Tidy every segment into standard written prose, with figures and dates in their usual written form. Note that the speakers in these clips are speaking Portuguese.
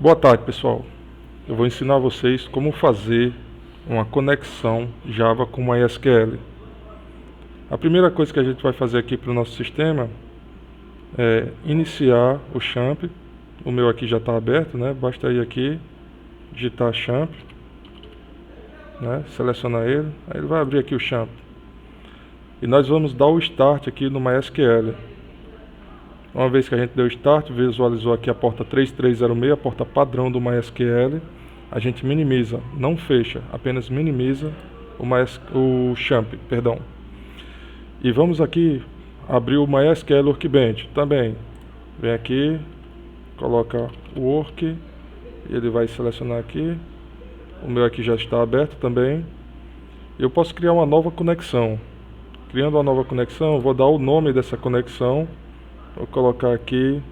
Boa tarde, pessoal. Eu vou ensinar vocês como fazer uma conexão Java com MySQL. A primeira coisa que a gente vai fazer aqui para o nosso sistema é iniciar o champ. O meu aqui já está aberto, né? Basta ir aqui, digitar champ, né? Selecionar ele, aí ele vai abrir aqui o champ. E nós vamos dar o start aqui no MySQL. Uma vez que a gente deu start, visualizou aqui a porta 3306, a porta padrão do MySQL. A gente minimiza, não fecha, apenas minimiza o champ, perdão. E vamos aqui abrir o MySQL Workbench também. Vem aqui, coloca o Work, ele vai selecionar aqui. O meu aqui já está aberto também. Eu posso criar uma nova conexão. Criando uma nova conexão, eu vou dar o nome dessa conexão. Vou colocar aqui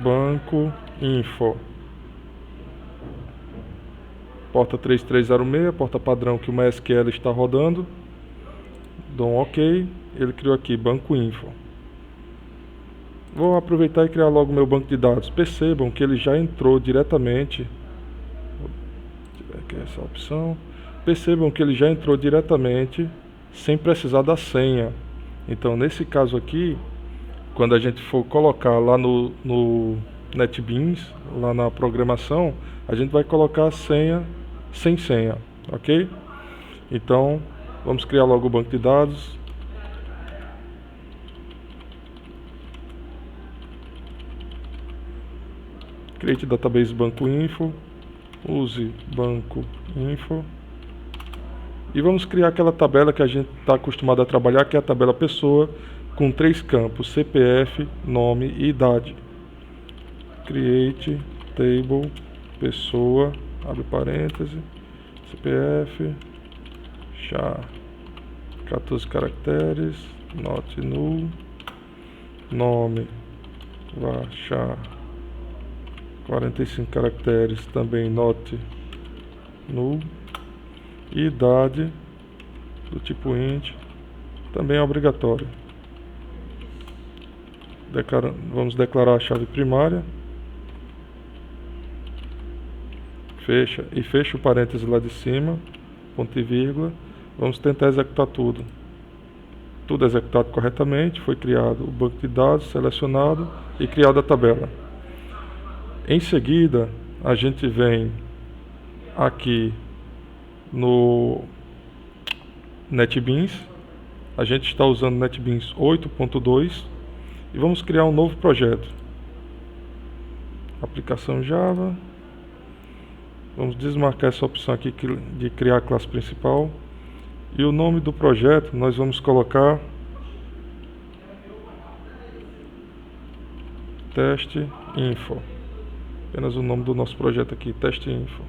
Banco Info, porta 3306, porta padrão que o MySQL está rodando. Dou um OK, ele criou aqui Banco Info. Vou aproveitar e criar logo meu banco de dados. Percebam que ele já entrou diretamente. Vou tirar aqui essa opção. Percebam que ele já entrou diretamente sem precisar da senha. Então, nesse caso aqui, quando a gente for colocar lá no NetBeans, lá na programação, a gente vai colocar a senha sem senha, ok? Então, vamos criar logo o banco de dados. Create Database Banco Info. Use Banco Info. E vamos criar aquela tabela que a gente está acostumado a trabalhar, que é a tabela pessoa, com 3 campos, CPF, nome e idade. Create Table Pessoa, abre parêntese, CPF, char, 14 caracteres, not null, nome, char, 45 caracteres, também not null. E idade do tipo int também é obrigatório. Vamos declarar a chave primária. Fecha o parêntese lá de cima, ponto e vírgula. Vamos tentar executar tudo. Tudo executado corretamente. Foi criado o banco de dados, selecionado e criada a tabela. Em seguida, a gente vem aqui no NetBeans. A gente está usando NetBeans 8.2 e vamos criar um novo projeto. Aplicação Java. Vamos desmarcar essa opção aqui de criar a classe principal. E o nome do projeto nós vamos colocar Teste Info. Apenas o nome do nosso projeto aqui, Teste Info.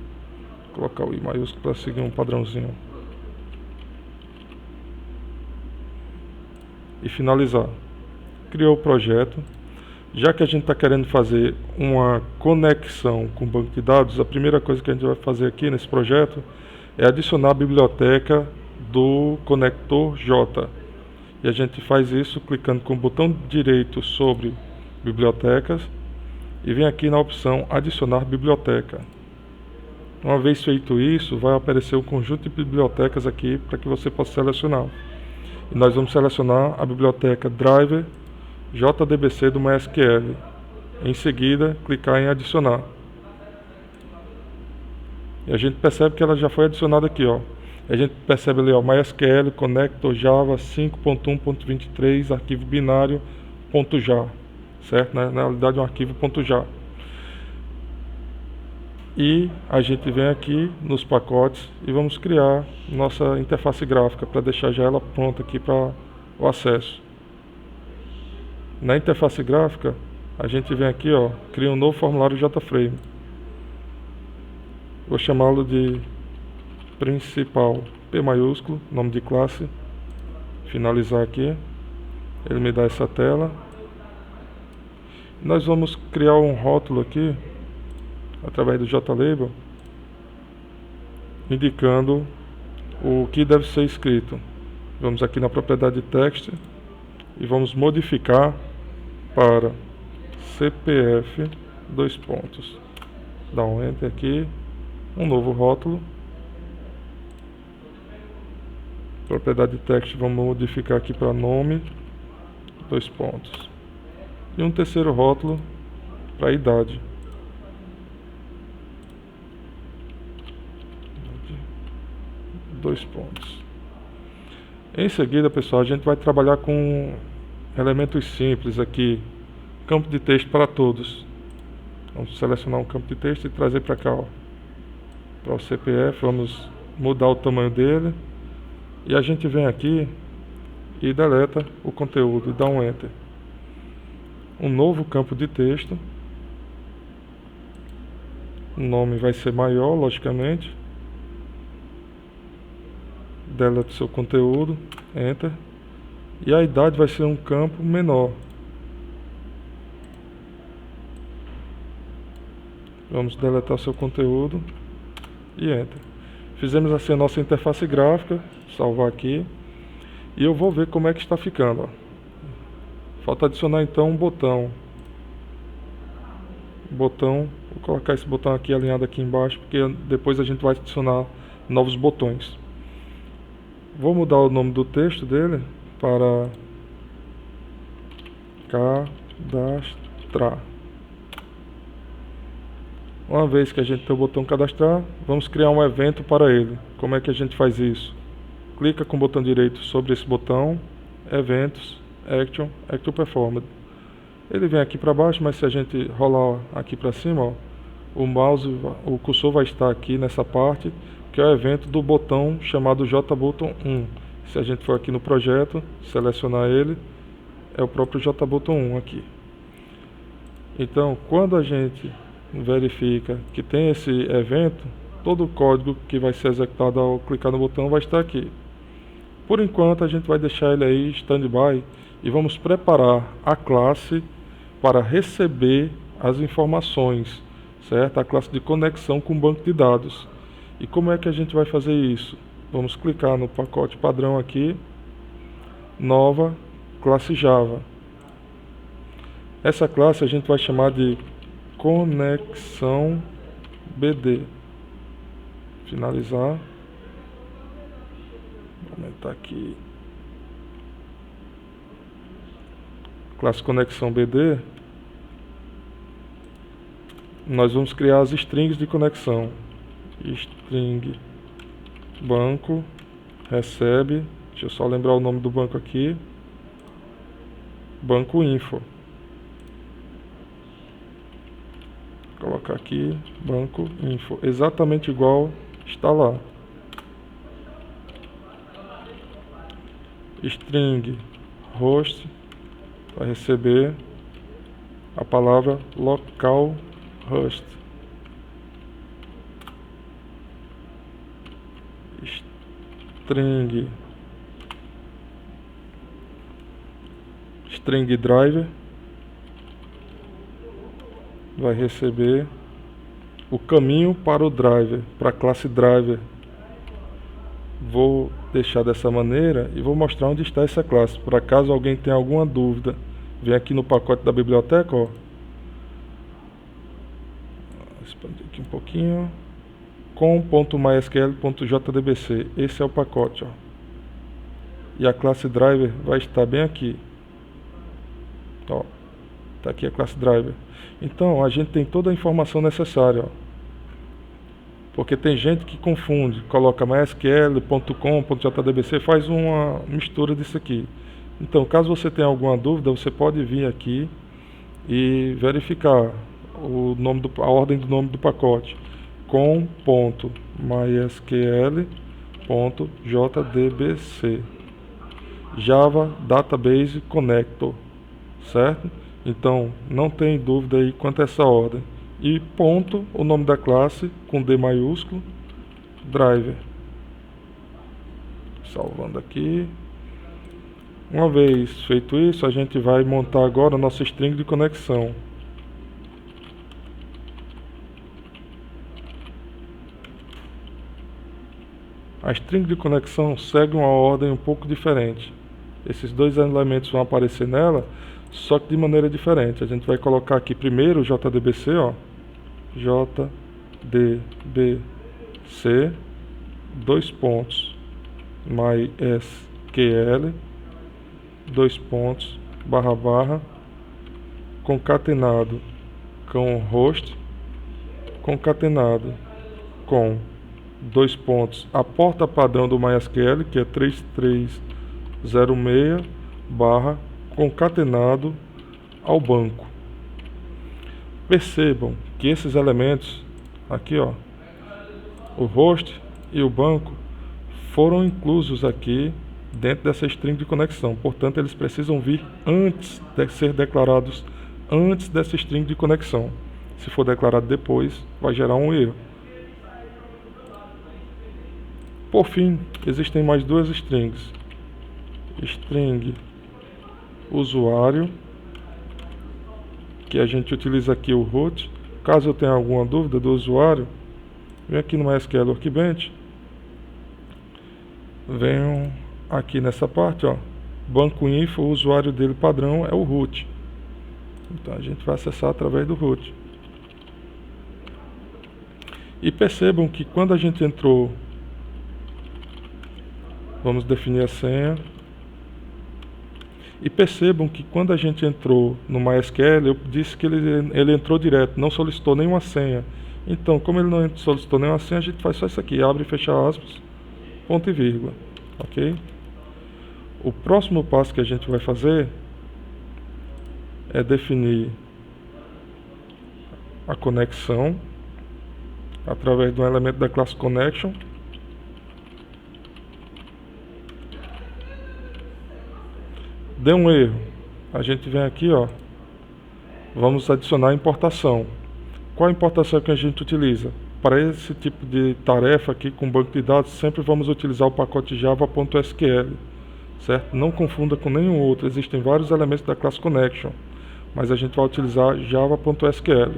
Vou colocar o I maiúsculo para seguir um padrãozinho. E finalizar. Criou o projeto. Já que a gente está querendo fazer uma conexão com o banco de dados, a primeira coisa que a gente vai fazer aqui nesse projeto é adicionar a biblioteca do conector J. E a gente faz isso clicando com o botão direito sobre bibliotecas e vem aqui na opção adicionar biblioteca. Uma vez feito isso, vai aparecer um conjunto de bibliotecas aqui para que você possa selecionar. E nós vamos selecionar a biblioteca Driver JDBC do MySQL. Em seguida, clicar em adicionar. E a gente percebe que ela já foi adicionada aqui, ó. A gente percebe ali, ó, MySQL Connector Java 5.1.23 arquivo binário .jar, certo? Na realidade é um arquivo .jar. E a gente vem aqui nos pacotes e vamos criar nossa interface gráfica para deixar já ela pronta aqui para o acesso. Na interface gráfica, a gente vem aqui, ó, cria um novo formulário JFrame. Vou chamá-lo de principal, P maiúsculo, nome de classe. Finalizar aqui. Ele me dá essa tela. Nós vamos criar um rótulo aqui, através do JLabel, indicando o que deve ser escrito. Vamos aqui na propriedade de text e vamos modificar para CPF, dois pontos. Dá um enter aqui, um novo rótulo. Propriedade de text, vamos modificar aqui para nome, dois pontos. E um terceiro rótulo para idade. Dois pontos. Em seguida, pessoal, a gente vai trabalhar com elementos simples aqui. Campo de texto para todos. Vamos selecionar um campo de texto e trazer para cá, ó, para o CPF. Vamos mudar o tamanho dele. E a gente vem aqui e deleta o conteúdo e dá um enter. Um novo campo de texto. O nome vai ser maior, logicamente. Deleta seu conteúdo, enter. E a idade vai ser um campo menor. Vamos deletar seu conteúdo e enter. Fizemos assim a nossa interface gráfica, salvar aqui. E eu vou ver como é que está ficando, ó. Falta adicionar então um botão. Vou colocar esse botão aqui alinhado aqui embaixo, porque depois a gente vai adicionar novos botões. Vou mudar o nome do texto dele para cadastrar. Uma vez que a gente tem o botão cadastrar, vamos criar um evento para ele. Como é que a gente faz isso? Clica com o botão direito sobre esse botão, eventos, action performed. Ele vem aqui para baixo, mas se a gente rolar aqui para cima, ó, o mouse, o cursor vai estar aqui nessa parte, que é o evento do botão chamado JButton 1. Se a gente for aqui no projeto, selecionar ele, é o próprio JButton 1 aqui. Então, quando a gente verifica que tem esse evento, todo o código que vai ser executado ao clicar no botão vai estar aqui. Por enquanto, a gente vai deixar ele aí standby e vamos preparar a classe para receber as informações, certo? A classe de conexão com o banco de dados. E como é que a gente vai fazer isso? Vamos clicar no pacote padrão aqui, nova, classe Java. Essa classe a gente vai chamar de conexão BD. Finalizar. Vou aumentar aqui. Classe conexão BD. Nós vamos criar as strings de conexão. String banco recebe. Deixa eu só lembrar o nome do banco aqui. Banco info. Colocar aqui banco info, exatamente igual está lá. String host vai receber a palavra localhost. String driver vai receber o caminho para o driver, para a classe driver. Vou deixar dessa maneira e vou mostrar onde está essa classe. Por acaso alguém tem alguma dúvida, vem aqui no pacote da biblioteca, ó. Expandir aqui um pouquinho. com.mysql.jdbc. Esse é o pacote, ó. E a classe driver vai estar bem aqui. Ó, tá aqui a classe driver. Então, a gente tem toda a informação necessária, ó. Porque tem gente que confunde, coloca mysql.com.jdbc, faz uma mistura disso aqui. Então, caso você tenha alguma dúvida, você pode vir aqui e verificar o nome a ordem do nome do pacote. com.mysql.jdbc Java Database Connector, certo? Então, não tem dúvida aí quanto a essa ordem. E ponto, o nome da classe, com D maiúsculo, driver. Salvando aqui. Uma vez feito isso, a gente vai montar agora a nossa string de conexão. A string de conexão segue uma ordem um pouco diferente. Esses dois elementos vão aparecer nela, só que de maneira diferente. A gente vai colocar aqui primeiro o JDBC, ó, JDBC, dois pontos, MySQL, dois pontos, barra, barra, concatenado com host, concatenado com dois pontos, a porta padrão do MySQL, que é 3306, barra, concatenado ao banco. Percebam que esses elementos aqui, ó, o host e o banco, foram inclusos aqui dentro dessa string de conexão. Portanto, eles precisam vir antes de ser declarados antes dessa string de conexão. Se for declarado depois, vai gerar um erro. Por fim, existem mais duas strings. String usuário, que a gente utiliza aqui o root. Caso eu tenha alguma dúvida do usuário, venho aqui no MySQL Workbench, venho aqui nessa parte, ó, banco info, o usuário dele padrão é o root. Então a gente vai acessar através do root. E percebam que quando a gente entrou, vamos definir a senha. E percebam que quando a gente entrou no MySQL, eu disse que ele entrou direto, não solicitou nenhuma senha. Então, como ele não solicitou nenhuma senha, a gente faz só isso aqui, abre e fecha aspas, ponto e vírgula, ok? O próximo passo que a gente vai fazer é definir a conexão através de um elemento da classe Connection. Deu um erro, a gente vem aqui, ó, vamos adicionar a importação. Qual a importação que a gente utiliza? Para esse tipo de tarefa aqui com banco de dados, sempre vamos utilizar o pacote java.sql, certo? Não confunda com nenhum outro, existem vários elementos da classe Connection, mas a gente vai utilizar java.sql.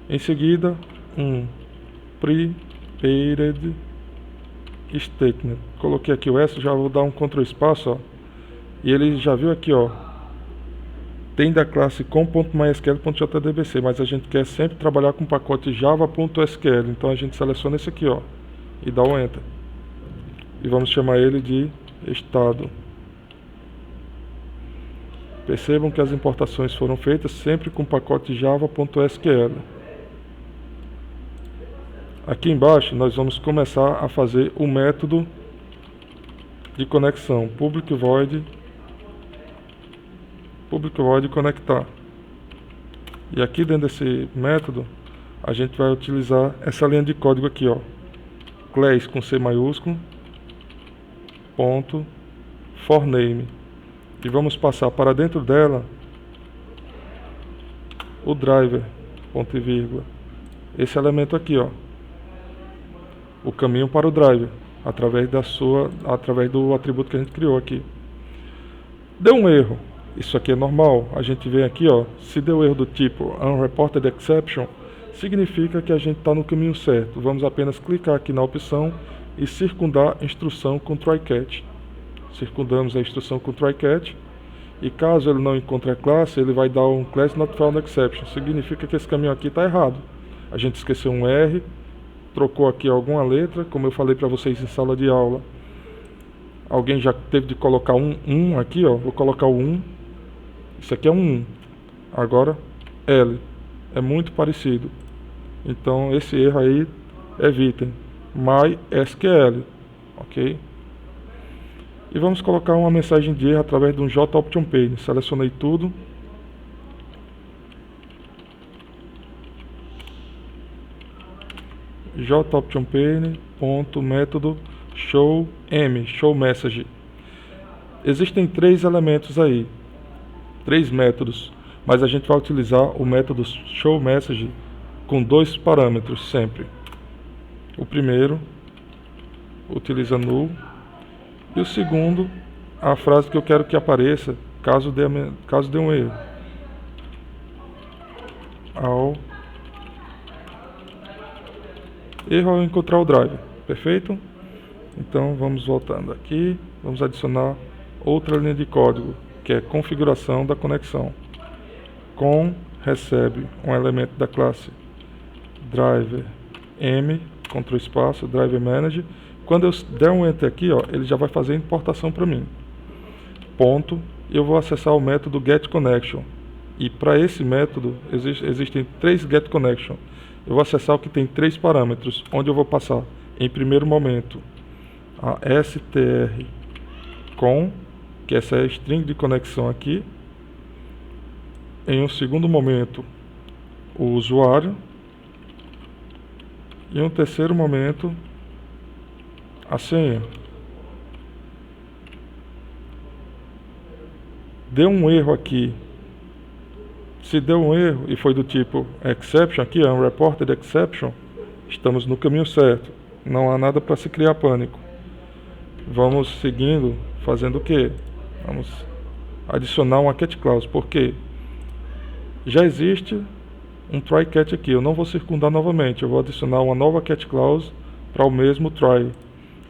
Em seguida, um prepared statement. Coloquei aqui o S, já vou dar um Ctrl espaço, ó, e ele já viu aqui, ó, tem da classe com.mysql.jdbc, mas a gente quer sempre trabalhar com o pacote java.sql, então a gente seleciona esse aqui, ó, e dá um Enter. E vamos chamar ele de estado. Percebam que as importações foram feitas sempre com o pacote java.sql. Aqui embaixo nós vamos começar a fazer o método de conexão, public void conectar. E aqui dentro desse método a gente vai utilizar essa linha de código aqui, ó, class com C maiúsculo, ponto, forName, e vamos passar para dentro dela o driver, ponto e vírgula, esse elemento aqui, ó, o caminho para o driver, através do atributo que a gente criou aqui. Deu um erro, isso aqui é normal, a gente vem aqui, ó, se deu erro do tipo unreported exception, significa que a gente está no caminho certo. Vamos apenas clicar aqui na opção e circundar a instrução com try-catch. Circundamos a instrução com try-catch, e caso ele não encontre a classe, ele vai dar um class not found exception, significa que esse caminho aqui está errado. A gente esqueceu um R, trocou aqui alguma letra, como eu falei para vocês em sala de aula. Alguém já teve de colocar um aqui, ó, vou colocar o 1. Isso aqui é um 1. Agora, L. É muito parecido. Então, esse erro aí, evitem. MySQL, ok? E vamos colocar uma mensagem de erro através de um JOptionPane. Selecionei tudo. JOptionPane.método show message. Existem três elementos aí, três métodos, mas a gente vai utilizar o método show message com dois parâmetros sempre. O primeiro utiliza null e o segundo a frase que eu quero que apareça caso dê um erro. Erro ao encontrar o driver, perfeito? Então vamos voltando aqui, vamos adicionar outra linha de código, que é configuração da conexão. Com recebe um elemento da classe driver m, Ctrl espaço, driver manager. Quando eu der um enter aqui, ó, ele já vai fazer a importação para mim. Ponto. Eu vou acessar o método getConnection. E para esse método existem 3 getConnection. Eu vou acessar o que tem 3 parâmetros, onde eu vou passar, em primeiro momento, a strcon, que essa é a string de conexão aqui. Em um segundo momento, o usuário. E em um terceiro momento, a senha. Deu um erro aqui. Se deu um erro e foi do tipo exception, aqui é unreported exception, estamos no caminho certo. Não há nada para se criar pânico. Vamos seguindo, fazendo o quê? Vamos adicionar uma cat clause. Por quê? Já existe um try catch aqui. Eu não vou circundar novamente. Eu vou adicionar uma nova cat clause para o mesmo try.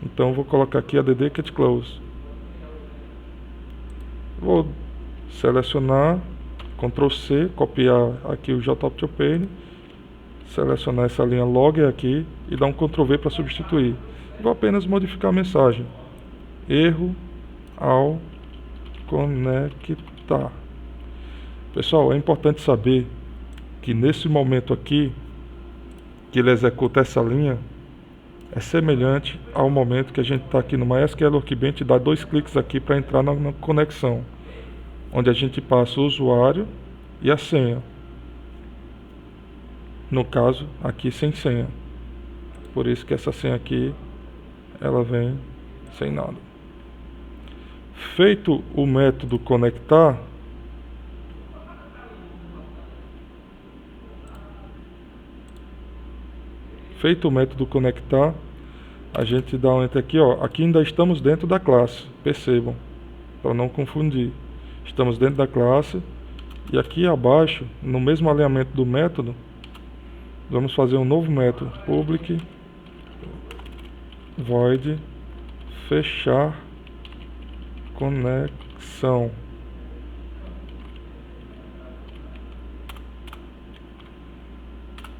Então eu vou colocar aqui add cat clause. Vou selecionar, Ctrl C, copiar aqui o JTOPTOPane, selecionar essa linha log aqui e dar um Ctrl V para substituir. Vou apenas modificar a mensagem. Erro ao conectar. Pessoal, é importante saber que nesse momento aqui, que ele executa essa linha, é semelhante ao momento que a gente está aqui no MySQL Workbench, dá 2 cliques aqui para entrar na conexão, onde a gente passa o usuário e a senha. No caso, aqui sem senha. Por isso que essa senha aqui, ela vem sem nada. Feito o método conectar, a gente dá um enter aqui, ó. Aqui ainda estamos dentro da classe, percebam, para não confundir. Estamos dentro da classe e aqui abaixo, no mesmo alinhamento do método, vamos fazer um novo método, public void fechar conexão.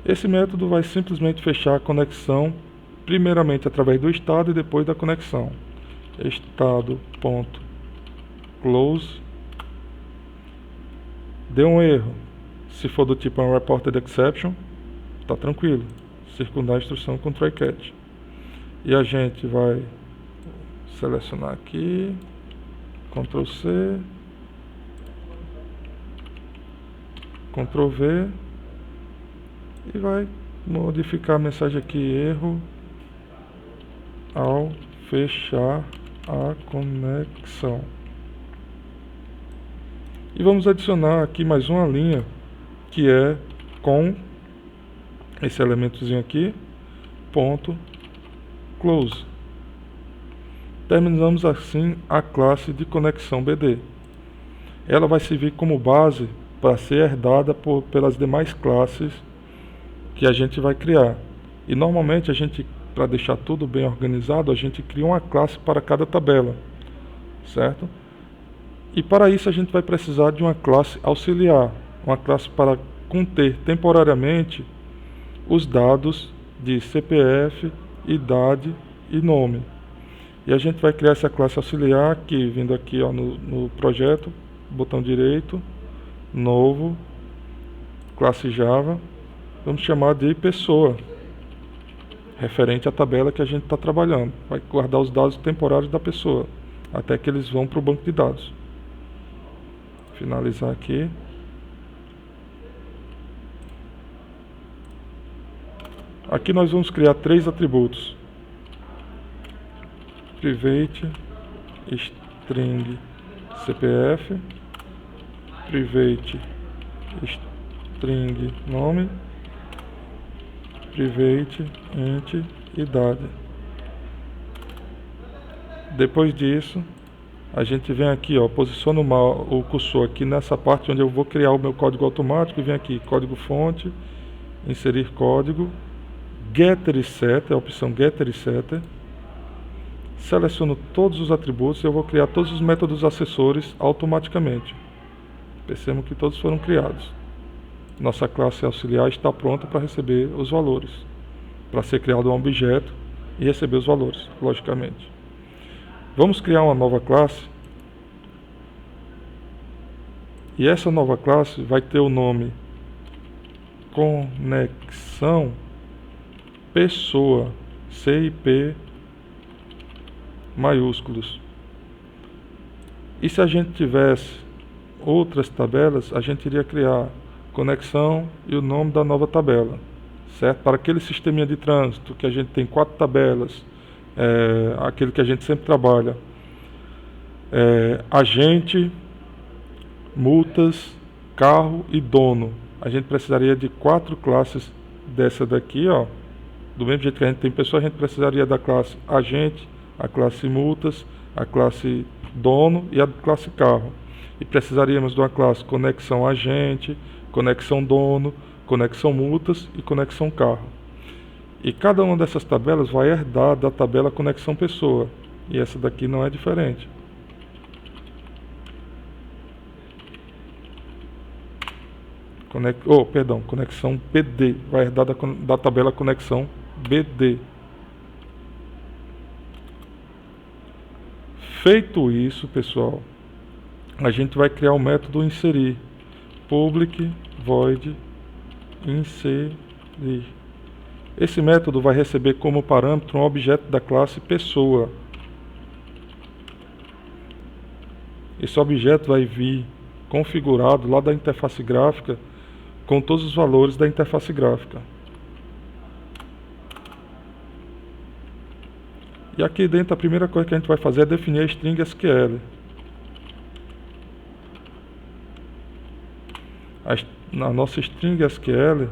Esse método vai simplesmente fechar a conexão, primeiramente através do estado e depois da conexão. Estado.close. Deu um erro. Se for do tipo unreported exception, tá tranquilo. Circundar a instrução com try catch. E a gente vai selecionar aqui, Ctrl C, Ctrl V, e vai modificar a mensagem aqui, erro ao fechar a conexão. E vamos adicionar aqui mais uma linha, que é com esse elementozinho aqui, ponto close. Terminamos assim a classe de conexão BD. Ela vai servir como base para ser herdada pelas demais classes que a gente vai criar. E normalmente a gente, para deixar tudo bem organizado, a gente cria uma classe para cada tabela, certo? E para isso a gente vai precisar de uma classe auxiliar, uma classe para conter temporariamente os dados de CPF, idade e nome. E a gente vai criar essa classe auxiliar aqui, vindo aqui, ó, no projeto, botão direito, novo, classe Java, vamos chamar de pessoa, referente à tabela que a gente está trabalhando. Vai guardar os dados temporários da pessoa, até que eles vão para o banco de dados. Finalizar aqui. Aqui nós vamos criar 3 atributos. Private string CPF, private string nome, private int idade. Depois disso, a gente vem aqui, ó, posiciona o cursor aqui nessa parte onde eu vou criar o meu código automático, e vem aqui, código fonte, inserir código, getter e setter, a opção getter e setter. Seleciono todos os atributos e eu vou criar todos os métodos acessores automaticamente. Percebam que todos foram criados. Nossa classe auxiliar está pronta para receber os valores, para ser criado um objeto e receber os valores, logicamente. Vamos criar uma nova classe. E essa nova classe vai ter o nome conexão pessoa, CIP maiúsculos. E se a gente tivesse outras tabelas, a gente iria criar conexão e o nome da nova tabela, certo? Para aquele sisteminha de trânsito que a gente tem 4 tabelas, aquele que a gente sempre trabalha, agente, multas, carro e dono. A gente precisaria de 4 classes dessa daqui, ó. Do mesmo jeito que a gente tem pessoa, a gente precisaria da classe agente, a classe multas, a classe dono e a classe carro. E precisaríamos de uma classe conexão agente, conexão dono, conexão multas e conexão carro. E cada uma dessas tabelas vai herdar da tabela conexão pessoa. E essa daqui não é diferente. Conexão BD. Vai herdar da tabela conexão BD. Feito isso, pessoal, a gente vai criar o método inserir. Public void inserir. Esse método vai receber como parâmetro um objeto da classe pessoa. Esse objeto vai vir configurado lá da interface gráfica com todos os valores da interface gráfica. E aqui dentro a primeira coisa que a gente vai fazer é definir a string SQL. Na nossa string SQL,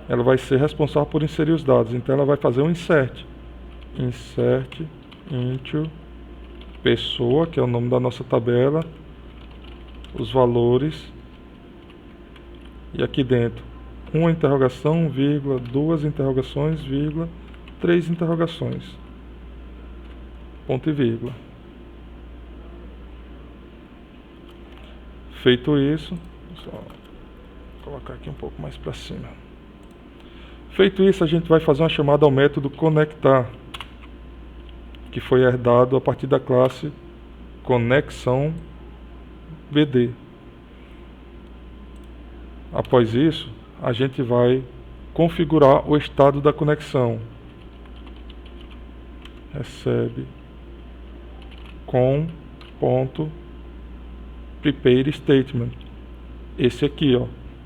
ela vai ser responsável por inserir os dados. Então ela vai fazer um insert. Insert into pessoa, que é o nome da nossa tabela, os valores. E aqui dentro, uma interrogação, vírgula, 2 interrogações, vírgula, 3 interrogações. Ponto e vírgula. Feito isso, só colocar aqui um pouco mais para cima. Feito isso, a gente vai fazer uma chamada ao método conectar, que foi herdado a partir da classe conexão BD. Após isso, a gente vai configurar o estado da conexão. Recebe com.prepare statement. Esse aqui, ó,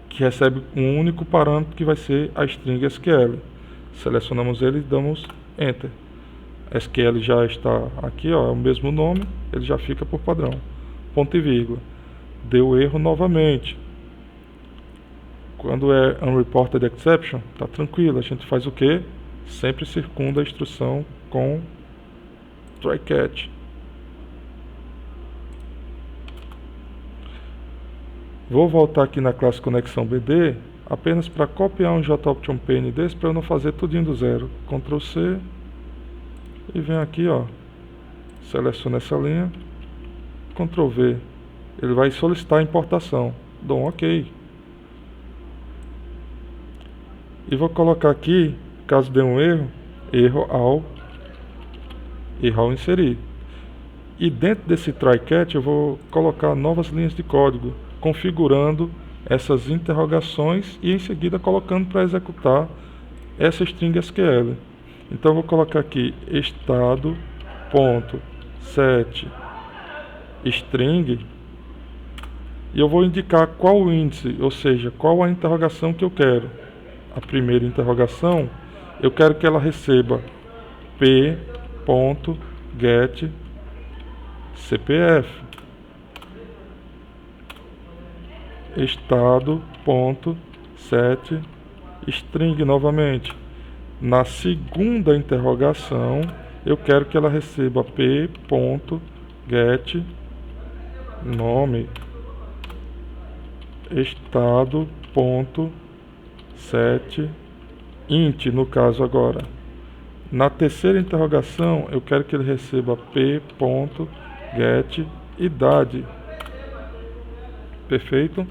que recebe um único parâmetro que vai ser a string SQL. Selecionamos ele e damos Enter. SQL já está aqui, ó, é o mesmo nome, ele já fica por padrão. Ponto e vírgula. Deu erro novamente. Quando é unreported exception, tá tranquilo, a gente faz o quê? Sempre circunda a instrução com try catch. Vou voltar aqui na classe conexão BD, apenas para copiar um JOption pane desse, para eu não fazer tudinho do zero. Ctrl C e venho aqui, ó, seleciono essa linha, Ctrl V. Ele vai solicitar a importação. Dou um OK. E vou colocar aqui, caso dê um erro ao inserir. E dentro desse try catch eu vou colocar novas linhas de código, configurando essas interrogações e em seguida colocando para executar essa string SQL. Então eu vou colocar aqui estado.set string e eu vou indicar qual o índice, ou seja, qual a interrogação que eu quero. A primeira interrogação, eu quero que ela receba p.get CPF. Estado.set string novamente. Na segunda interrogação, eu quero que ela receba p.get nome. Estado.set int, no caso agora. Na terceira interrogação, eu quero que ele receba p.getIdade. Perfeito?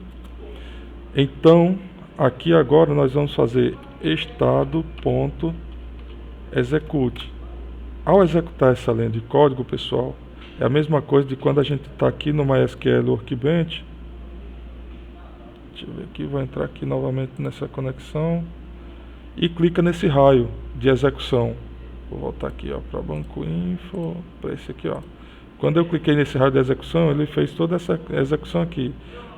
Então, aqui agora nós vamos fazer estado.execute. Ao executar essa linha de código, pessoal, é a mesma coisa de quando a gente está aqui no MySQL Workbench. Deixa eu ver aqui, vou entrar aqui novamente nessa conexão e clica nesse raio de execução. Vou voltar aqui para Banco Info, para esse aqui, ó. Quando eu cliquei nesse raio de execução, ele fez toda essa execução aqui,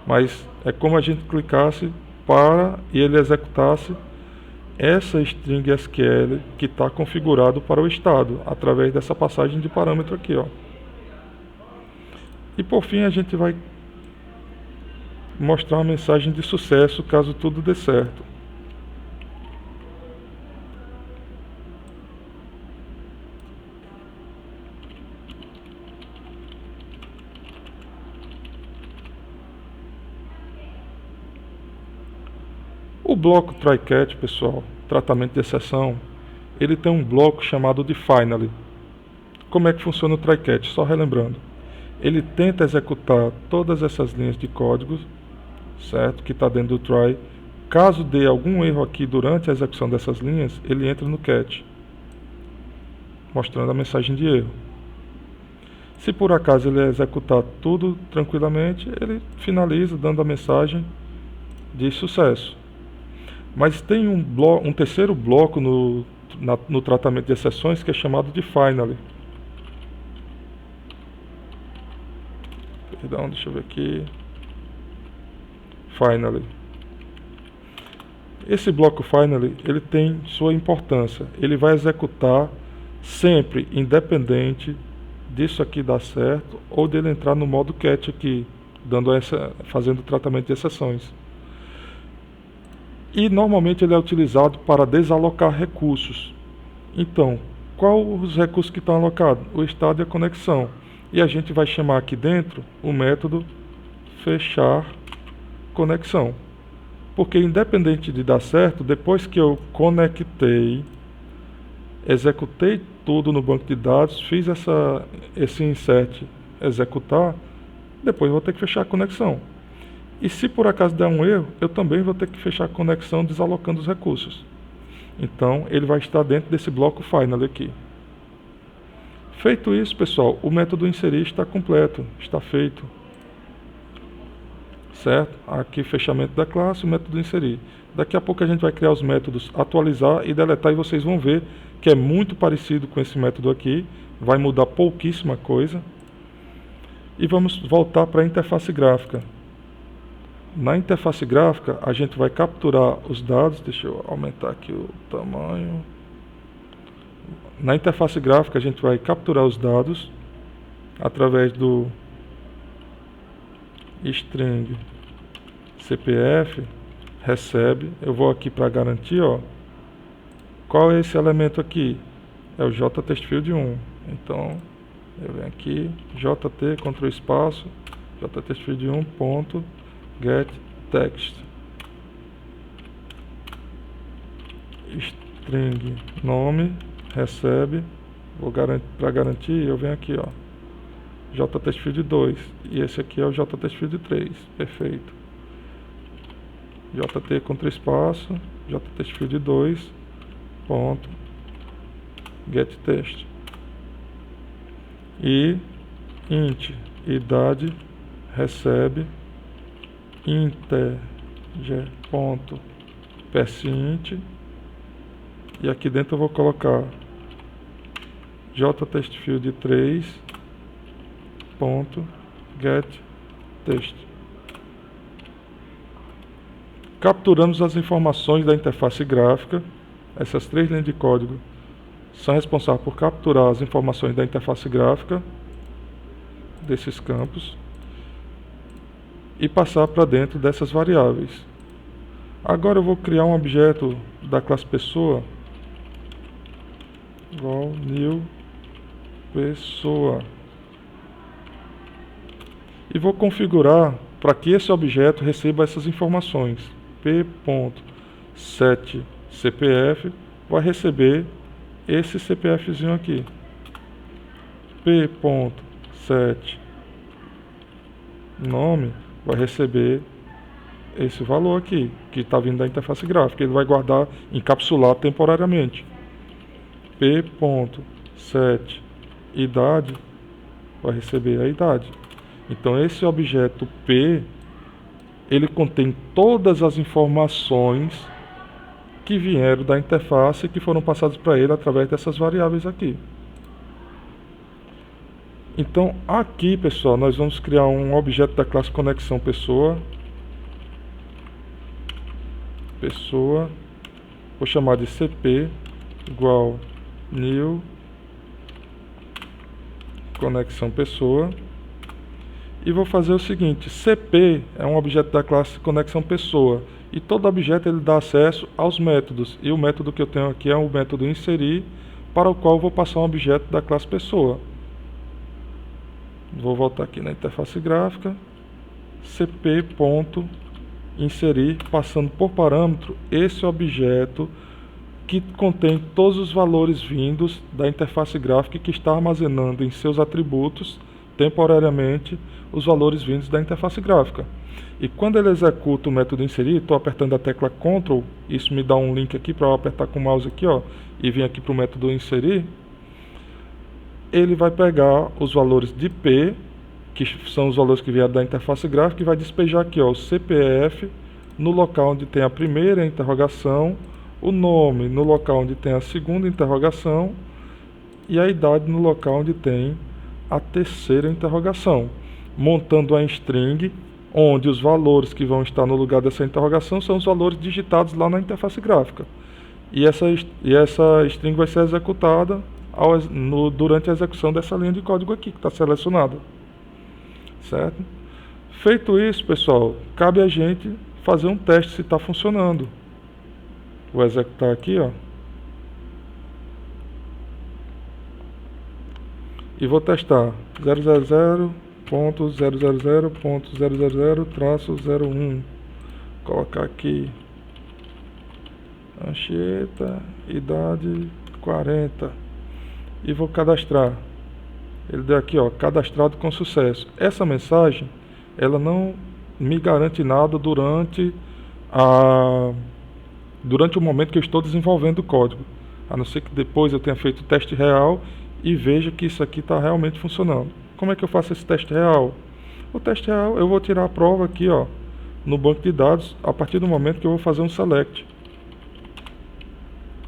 mas é como a gente clicasse para e ele executasse essa string SQL que está configurado para o estado, através dessa passagem de parâmetro aqui, ó. E por fim a gente vai mostrar uma mensagem de sucesso caso tudo dê certo. O bloco try-catch, pessoal, tratamento de exceção, ele tem um bloco chamado de finally. Como é que funciona o try-catch? Só relembrando. Ele tenta executar todas essas linhas de código, certo? Que está dentro do try. Caso dê algum erro aqui durante a execução dessas linhas, ele entra no catch, mostrando a mensagem de erro. Se por acaso ele executar tudo tranquilamente, ele finaliza dando a mensagem de sucesso. Mas tem um terceiro bloco no tratamento de exceções que é chamado de finally. Perdão, deixa eu ver aqui. Finally. Esse bloco finally, ele tem sua importância. Ele vai executar sempre, independente disso aqui dar certo ou dele entrar no modo catch aqui, fazendo o tratamento de exceções. E normalmente ele é utilizado para desalocar recursos. Então, qual os recursos que estão alocados? O estado e a conexão. E a gente vai chamar aqui dentro o método fechar conexão. Porque independente de dar certo, depois que eu conectei, executei tudo no banco de dados, fiz esse insert executar, depois eu vou ter que fechar a conexão. E se por acaso der um erro, eu também vou ter que fechar a conexão desalocando os recursos. Então, ele vai estar dentro desse bloco final aqui. Feito isso, pessoal, o método inserir está completo, está feito. Certo? Aqui, fechamento da classe, o método inserir. Daqui a pouco a gente vai criar os métodos atualizar e deletar e vocês vão ver que é muito parecido com esse método aqui. Vai mudar pouquíssima coisa. E vamos voltar para a interface gráfica. Na interface gráfica, a gente vai capturar os dados. Deixa eu aumentar aqui o tamanho. Na interface gráfica, a gente vai capturar os dados através do string CPF recebe. Eu vou aqui para garantir, ó. Qual é esse elemento aqui? É o JTextField 1. Então, eu venho aqui, JT, Ctrl espaço, JTextField 1 ponto get text string nome recebe. Para garantir, eu venho aqui, ó, JTextField 2 e esse aqui é o JTextField 3. Perfeito. JT Ctrl espaço, JTextField 2 ponto get text e int idade recebe integer.parseInt e aqui dentro eu vou colocar JTextField3.getText. Capturamos as informações da interface gráfica. Essas três linhas de código são responsáveis por capturar as informações da interface gráfica desses campos e passar para dentro dessas variáveis. Agora eu vou criar um objeto da classe pessoa igual new pessoa e vou configurar para que esse objeto receba essas informações. p.setCPF vai receber esse CPFzinho aqui. P.set nome vai receber esse valor aqui, que está vindo da interface gráfica. Ele vai guardar, encapsular temporariamente. P.set idade vai receber a idade. Então esse objeto P, ele contém todas as informações que vieram da interface e que foram passadas para ele através dessas variáveis aqui. Então aqui, pessoal, nós vamos criar um objeto da classe conexão pessoa. Vou chamar de CP igual new conexão pessoa. E vou fazer o seguinte: CP é um objeto da classe conexão pessoa. E todo objeto ele dá acesso aos métodos. E o método que eu tenho aqui é o método inserir, para o qual eu vou passar um objeto da classe pessoa. Vou voltar aqui na interface gráfica. cp.inserir, passando por parâmetro esse objeto que contém todos os valores vindos da interface gráfica e que está armazenando em seus atributos, temporariamente, os valores vindos da interface gráfica. E quando ele executa o método inserir, estou apertando a tecla Ctrl, isso me dá um link aqui para eu apertar com o mouse aqui, ó, e vir aqui para o método inserir. Ele vai pegar os valores de P, que são os valores que vieram da interface gráfica, e vai despejar aqui, ó, o CPF no local onde tem a primeira interrogação, o nome no local onde tem a segunda interrogação e a idade no local onde tem a terceira interrogação, montando a string, onde os valores que vão estar no lugar dessa interrogação são os valores digitados lá na interface gráfica. E essa string vai ser executada durante a execução dessa linha de código aqui, que está selecionada. Certo? Feito isso, pessoal, cabe a gente fazer um teste se está funcionando. Vou executar aqui, ó. E vou testar 000.000.000-001. Colocar aqui Anchieta, idade 40. E vou cadastrar. Ele deu aqui, ó, cadastrado com sucesso. Essa mensagem, ela não me garante nada durante o momento que eu estou desenvolvendo o código, a não ser que depois eu tenha feito o teste real e veja que isso aqui está realmente funcionando. Como é que eu faço esse teste real? O teste real, eu vou tirar a prova aqui, ó, no banco de dados, a partir do momento que eu vou fazer um select.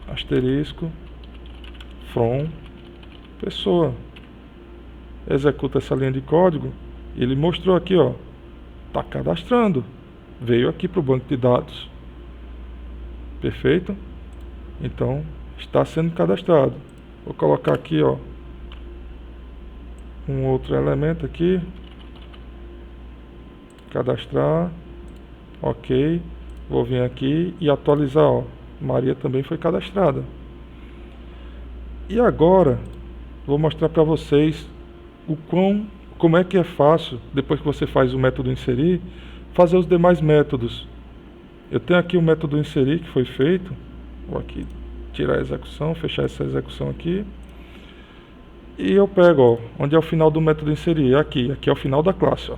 Asterisco from pessoa. Executa essa linha de código e ele mostrou aqui, ó, está cadastrando, veio aqui para o banco de dados. Perfeito? Então está sendo cadastrado. Vou colocar aqui, ó, um outro elemento aqui, cadastrar, ok. Vou vir aqui e atualizar, ó, Maria também foi cadastrada. E agora vou mostrar para vocês como é que é fácil, depois que você faz o método inserir, fazer os demais métodos. Eu tenho aqui o método inserir que foi feito. Vou aqui tirar a execução, fechar essa execução aqui. E eu pego, ó, onde é o final do método inserir, aqui é o final da classe, ó.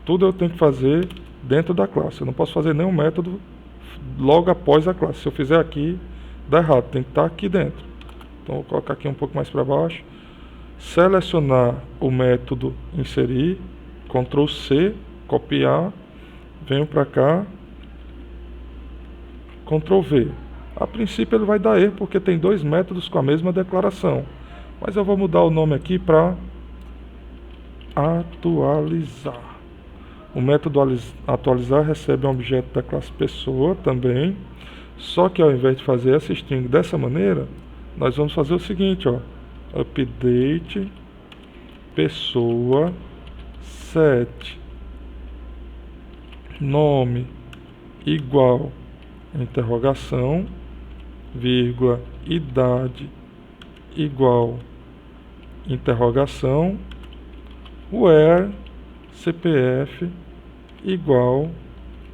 Tudo eu tenho que fazer dentro da classe. Eu não posso fazer nenhum método logo após a classe. Se eu fizer aqui, dá errado, tem que estar aqui dentro. Então vou colocar aqui um pouco mais para baixo. Selecionar o método inserir, Ctrl C, copiar, venho para cá, Ctrl V. A princípio ele vai dar erro porque tem dois métodos com a mesma declaração, mas eu vou mudar o nome aqui para atualizar. O método atualizar recebe um objeto da classe pessoa também, só que ao invés de fazer essa string dessa maneira, nós vamos fazer o seguinte, ó, update pessoa set nome igual interrogação, vírgula, idade igual interrogação, where CPF igual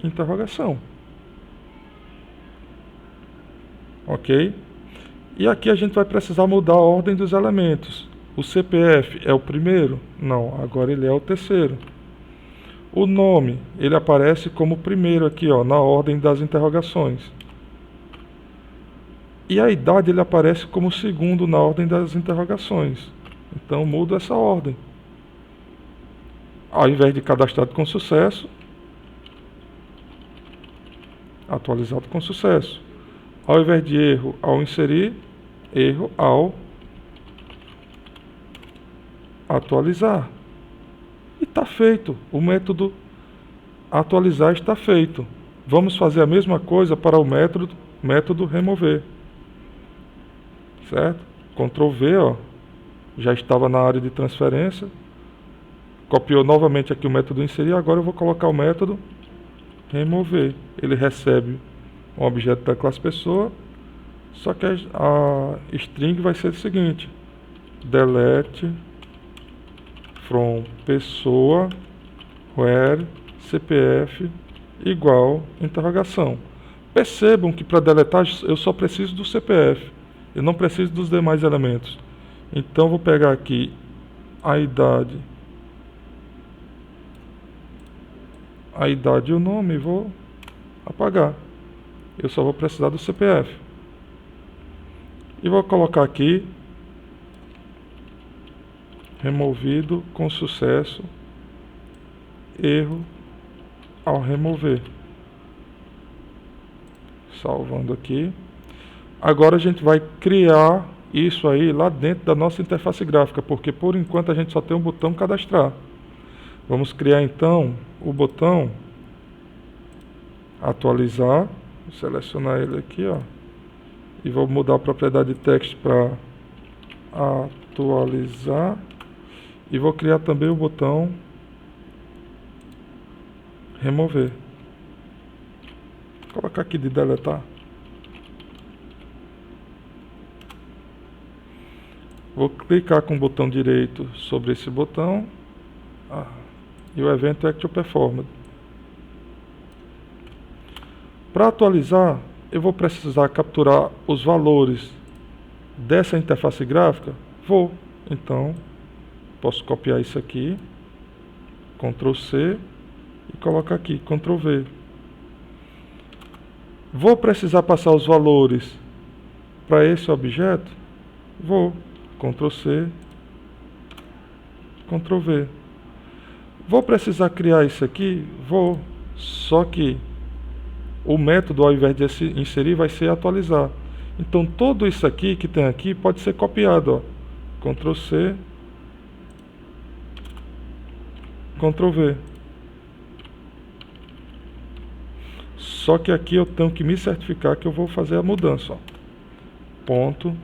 interrogação. Ok? E aqui a gente vai precisar mudar a ordem dos elementos. O CPF é o primeiro? Não, agora ele é o terceiro. O nome, ele aparece como o primeiro aqui, ó, na ordem das interrogações. E a idade, ele aparece como o segundo na ordem das interrogações. Então, mudo essa ordem. Ao invés de cadastrado com sucesso, atualizado com sucesso. Ao invés de erro ao inserir, erro ao atualizar. E está feito. O método atualizar está feito. Vamos fazer a mesma coisa para o método remover. Certo? Ctrl V, ó, já estava na área de transferência. Copiou novamente aqui o método inserir. Agora eu vou colocar o método remover. Ele recebe um objeto da classe pessoa, só que a string vai ser o seguinte: delete from pessoa where CPF igual interrogação. Percebam que para deletar eu só preciso do CPF, eu não preciso dos demais elementos. Então vou pegar aqui a idade e o nome e vou apagar. Eu só vou precisar do CPF. E vou colocar aqui removido com sucesso, erro ao remover. Salvando aqui. Agora a gente vai criar isso aí lá dentro da nossa interface gráfica, porque por enquanto a gente só tem um botão cadastrar. Vamos criar então o botão atualizar. Vou selecionar ele aqui, ó, e vou mudar a propriedade de text para atualizar. E vou criar também o botão remover. Vou colocar aqui de deletar. Vou clicar com o botão direito sobre esse botão. E o evento Action Performed. Para atualizar, eu vou precisar capturar os valores dessa interface gráfica. Então, posso copiar isso aqui, Ctrl C, e colocar aqui, Ctrl V. Vou precisar passar os valores para esse objeto? Ctrl C, Ctrl V. Vou precisar criar isso aqui? Só que o método, ao invés de inserir, vai ser atualizar. Então, tudo isso aqui que tem aqui pode ser copiado, ó. Ctrl C, Ctrl V. Só que aqui eu tenho que me certificar que eu vou fazer a mudança, ó. Ponto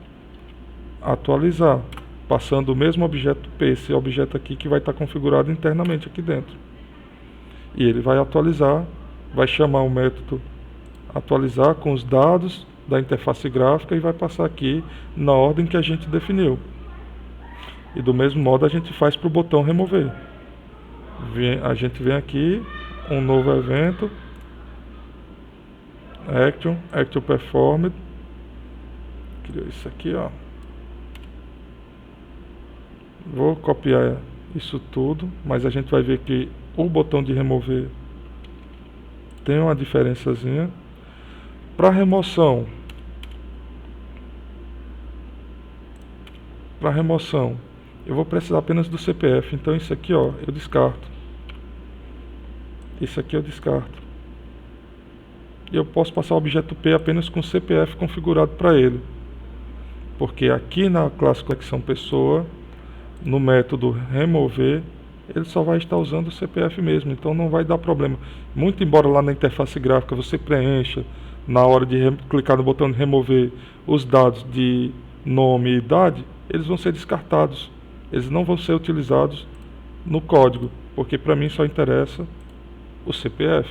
atualizar, passando o mesmo objeto P, esse objeto aqui que vai estar configurado internamente aqui dentro. E ele vai atualizar, vai chamar o método atualizar com os dados da interface gráfica e vai passar aqui na ordem que a gente definiu. E do mesmo modo a gente faz para o botão remover. A gente vem aqui, um novo evento, Action Performed, criou isso aqui, ó. Vou copiar isso tudo, mas a gente vai ver que o botão de remover tem uma diferençazinha. Para remoção, eu vou precisar apenas do CPF, então isso aqui, ó, eu descarto. Isso aqui eu descarto. E eu posso passar o objeto P apenas com CPF configurado para ele. Porque aqui na classe conexão pessoa, no método remover, ele só vai estar usando o CPF mesmo, então não vai dar problema. Muito embora lá na interface gráfica você preencha, na hora de clicar no botão de remover, os dados de nome e idade, eles vão ser descartados. Eles não vão ser utilizados no código, porque para mim só interessa o CPF.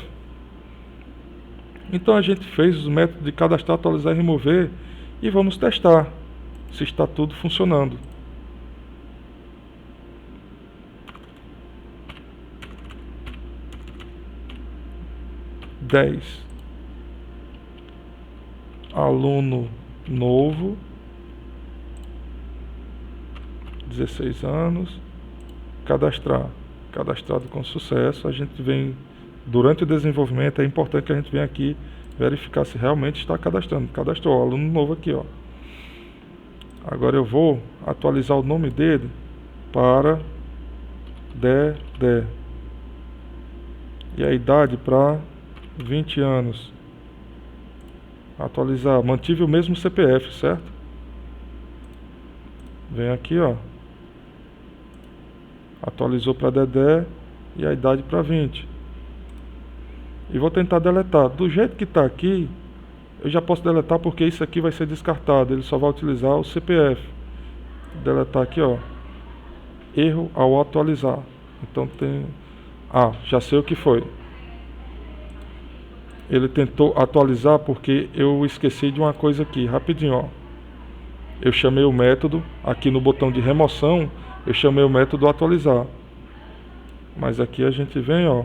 Então a gente fez os métodos de cadastrar, atualizar e remover e vamos testar se está tudo funcionando. Aluno novo, 16 anos, cadastrar, cadastrado com sucesso. A gente vem, durante o desenvolvimento, é importante que a gente venha aqui verificar se realmente está cadastrando. Cadastrou, aluno novo aqui, ó. Agora eu vou atualizar o nome dele para Dedé. E a idade para 20 anos. Atualizar, mantive o mesmo CPF, certo? Vem aqui, ó. Atualizou para Dedé e a idade para 20. E vou tentar deletar. Do jeito que está aqui, eu já posso deletar porque isso aqui vai ser descartado. Ele só vai utilizar o CPF. Deletar aqui, ó. Erro ao atualizar. Então tem... Ah, já sei o que foi. Ele tentou atualizar porque eu esqueci de uma coisa aqui. Rapidinho, ó. Eu chamei o método, aqui no botão de remoção, eu chamei o método atualizar. Mas aqui a gente vem, ó.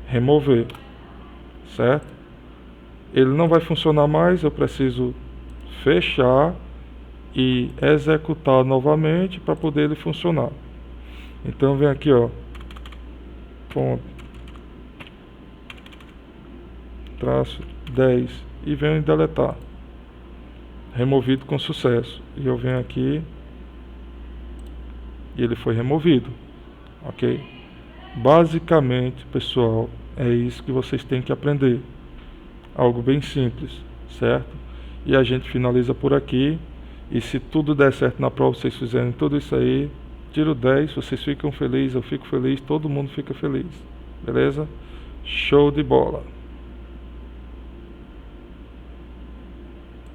Remover. Certo? Ele não vai funcionar mais, eu preciso fechar e executar novamente para poder ele funcionar. Então vem aqui, ó, ponto, traço 10 e venho em deletar. Removido com sucesso. E eu venho aqui e ele foi removido. Ok? Basicamente, pessoal, é isso que vocês têm que aprender. Algo bem simples, certo? E a gente finaliza por aqui. E se tudo der certo na prova, vocês fizerem tudo isso aí, tiro 10, vocês ficam felizes, eu fico feliz, todo mundo fica feliz. Beleza? Show de bola!